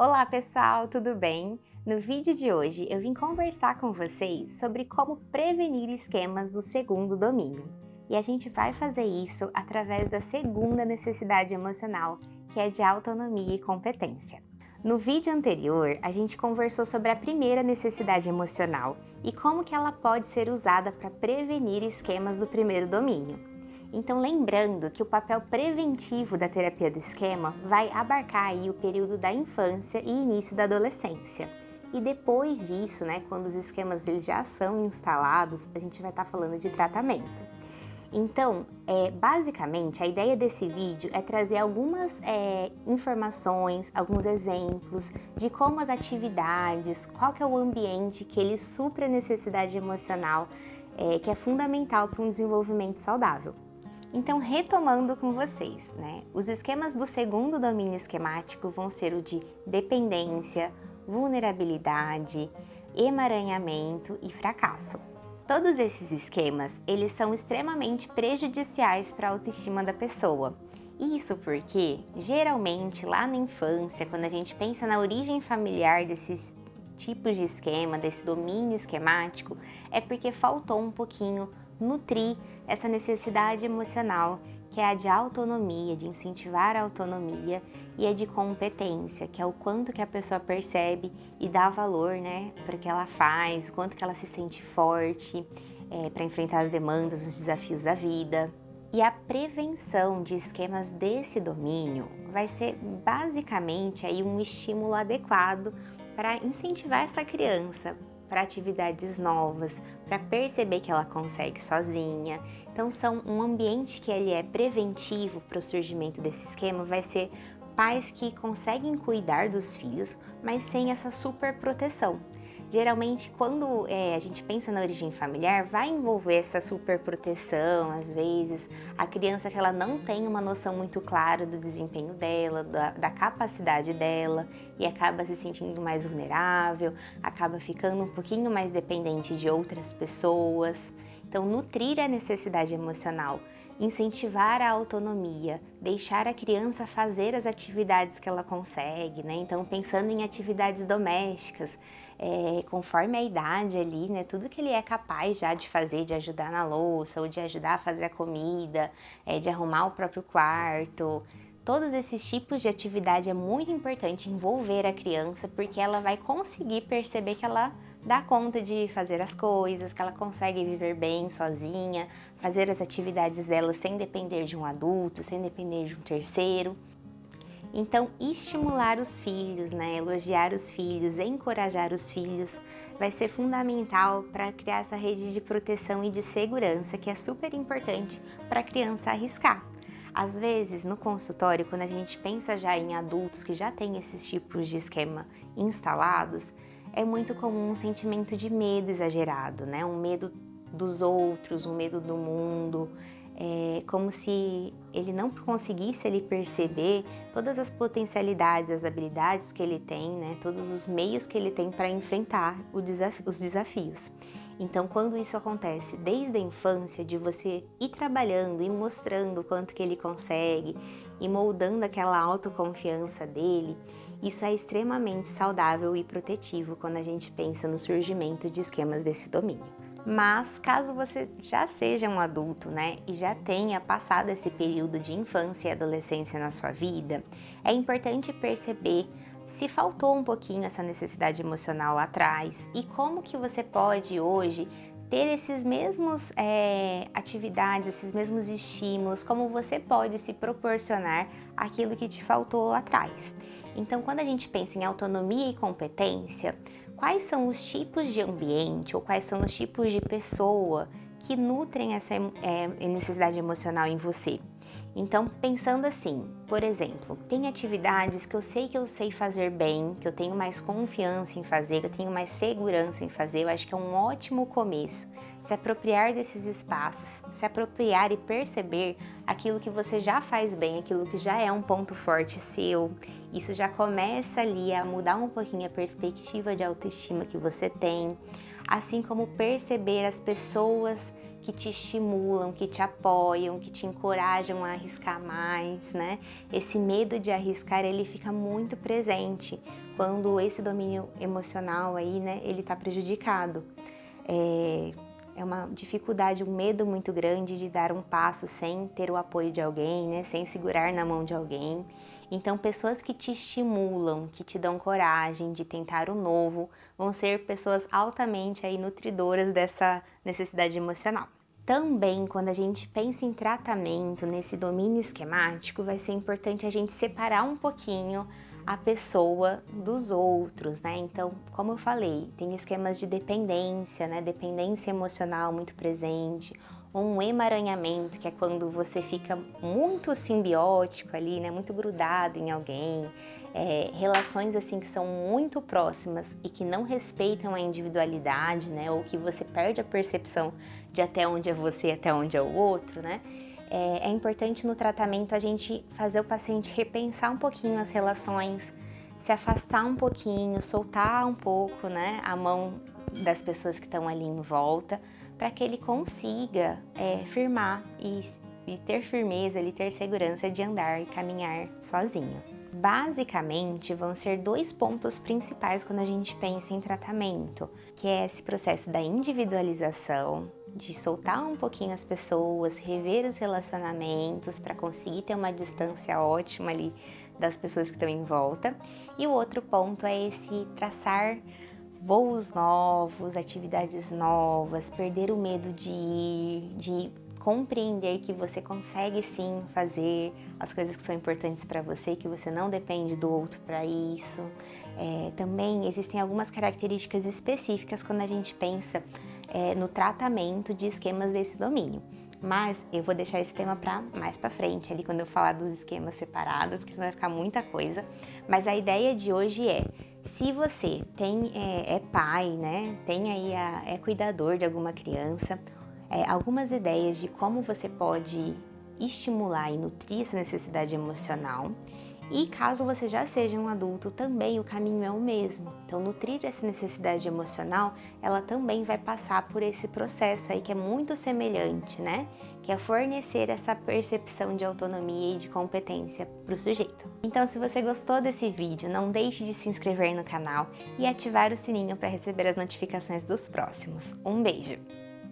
Olá pessoal, tudo bem? No vídeo de hoje eu vim conversar com vocês sobre como prevenir esquemas do segundo domínio. E a gente vai fazer isso através da segunda necessidade emocional, que é de autonomia e competência. No vídeo anterior, a gente conversou sobre a primeira necessidade emocional e como que ela pode ser usada para prevenir esquemas do primeiro domínio. Então, lembrando que o papel preventivo da terapia do esquema vai abarcar aí o período da infância e início da adolescência. E depois disso, quando os esquemas eles já são instalados, a gente vai estar falando de tratamento. Então, basicamente, a ideia desse vídeo é trazer algumas informações, alguns exemplos de como as atividades, qual que é o ambiente que ele supre a necessidade emocional, que é fundamental para um desenvolvimento saudável. Então, retomando com vocês, os esquemas do segundo domínio esquemático vão ser o de dependência, vulnerabilidade, emaranhamento e fracasso. Todos esses esquemas, eles são extremamente prejudiciais para a autoestima da pessoa. Isso porque, geralmente, lá na infância, quando a gente pensa na origem familiar desses tipos de esquema, desse domínio esquemático, é porque faltou um pouquinho nutrir essa necessidade emocional, que é a de autonomia, de incentivar a autonomia, e a de competência, que é o quanto que a pessoa percebe e dá valor, para o que ela faz, o quanto que ela se sente forte para enfrentar as demandas, os desafios da vida. E a prevenção de esquemas desse domínio vai ser basicamente aí um estímulo adequado para incentivar essa criança para atividades novas, para perceber que ela consegue sozinha. Então, são um ambiente que ele é preventivo para o surgimento desse esquema, vai ser pais que conseguem cuidar dos filhos, mas sem essa super proteção. Geralmente, quando a gente pensa na origem familiar, vai envolver essa super proteção, às vezes, a criança que ela não tem uma noção muito clara do desempenho dela, da capacidade dela, e acaba se sentindo mais vulnerável, acaba ficando um pouquinho mais dependente de outras pessoas. Então, nutrir a necessidade emocional, incentivar a autonomia, deixar a criança fazer as atividades que ela consegue, Então, pensando em atividades domésticas, conforme a idade ali, tudo que ele é capaz já de fazer, de ajudar na louça, ou de ajudar a fazer a comida, de arrumar o próprio quarto. Todos esses tipos de atividade é muito importante envolver a criança, porque ela vai conseguir perceber que ela dá conta de fazer as coisas, que ela consegue viver bem sozinha, fazer as atividades dela sem depender de um adulto, sem depender de um terceiro. Então, estimular os filhos, elogiar os filhos, encorajar os filhos, vai ser fundamental para criar essa rede de proteção e de segurança, que é super importante para a criança arriscar. Às vezes, no consultório, quando a gente pensa já em adultos que já têm esses tipos de esquema instalados, é muito comum um sentimento de medo exagerado, um medo dos outros, um medo do mundo, como se ele não conseguisse ele perceber todas as potencialidades, as habilidades que ele tem, todos os meios que ele tem para enfrentar os desafios. Então, quando isso acontece desde a infância, de você ir trabalhando e mostrando o quanto que ele consegue e moldando aquela autoconfiança dele, isso é extremamente saudável e protetivo quando a gente pensa no surgimento de esquemas desse domínio. Mas caso você já seja um adulto, e já tenha passado esse período de infância e adolescência na sua vida, é importante perceber se faltou um pouquinho essa necessidade emocional lá atrás e como que você pode hoje ter esses mesmos atividades, esses mesmos estímulos, como você pode se proporcionar aquilo que te faltou lá atrás. Então, quando a gente pensa em autonomia e competência, quais são os tipos de ambiente ou quais são os tipos de pessoa que nutrem essa necessidade emocional em você? Então, pensando assim, por exemplo, tem atividades que eu sei fazer bem, que eu tenho mais confiança em fazer, que eu tenho mais segurança em fazer, eu acho que é um ótimo começo. Se apropriar desses espaços, se apropriar e perceber aquilo que você já faz bem, aquilo que já é um ponto forte seu. Isso já começa ali a mudar um pouquinho a perspectiva de autoestima que você tem. assim como perceber as pessoas que te estimulam, que te apoiam, que te encorajam a arriscar mais, né? Esse medo de arriscar, ele fica muito presente quando esse domínio emocional aí, né, ele tá prejudicado. É uma dificuldade, um medo muito grande de dar um passo sem ter o apoio de alguém, né? Sem segurar na mão de alguém. Então, pessoas que te estimulam, que te dão coragem de tentar o novo, vão ser pessoas altamente aí nutridoras dessa necessidade emocional. Também, quando a gente pensa em tratamento, nesse domínio esquemático, vai ser importante a gente separar um pouquinho a pessoa dos outros, né? Então, como eu falei, tem esquemas de dependência, né? Dependência emocional muito presente, ou um emaranhamento, que é quando você fica muito simbiótico ali, né? Muito grudado em alguém, relações assim que são muito próximas e que não respeitam a individualidade, né? Ou que você perde a percepção de até onde é você e até onde é o outro, né? É importante no tratamento a gente fazer o paciente repensar um pouquinho as relações, se afastar um pouquinho, soltar um pouco, né, a mão das pessoas que estão ali em volta, para que ele consiga firmar e ter firmeza, ele ter segurança de andar e caminhar sozinho. Basicamente, vão ser 2 pontos principais quando a gente pensa em tratamento, que é esse processo da individualização, de soltar um pouquinho as pessoas, rever os relacionamentos para conseguir ter uma distância ótima ali das pessoas que estão em volta. E o outro ponto é esse traçar voos novos, atividades novas, perder o medo de ir, de compreender que você consegue sim fazer as coisas que são importantes para você, que você não depende do outro para isso. Também existem algumas características específicas quando a gente pensa no tratamento de esquemas desse domínio. Mas eu vou deixar esse tema para mais para frente, ali quando eu falar dos esquemas separados, porque senão vai ficar muita coisa. Mas a ideia de hoje se você é pai, né, tem aí é cuidador de alguma criança, algumas ideias de como você pode estimular e nutrir essa necessidade emocional. E caso você já seja um adulto, também o caminho é o mesmo. Então, nutrir essa necessidade emocional, ela também vai passar por esse processo aí que é muito semelhante, né? Que é fornecer essa percepção de autonomia e de competência para o sujeito. Então, se você gostou desse vídeo, não deixe de se inscrever no canal e ativar o sininho para receber as notificações dos próximos. Um beijo!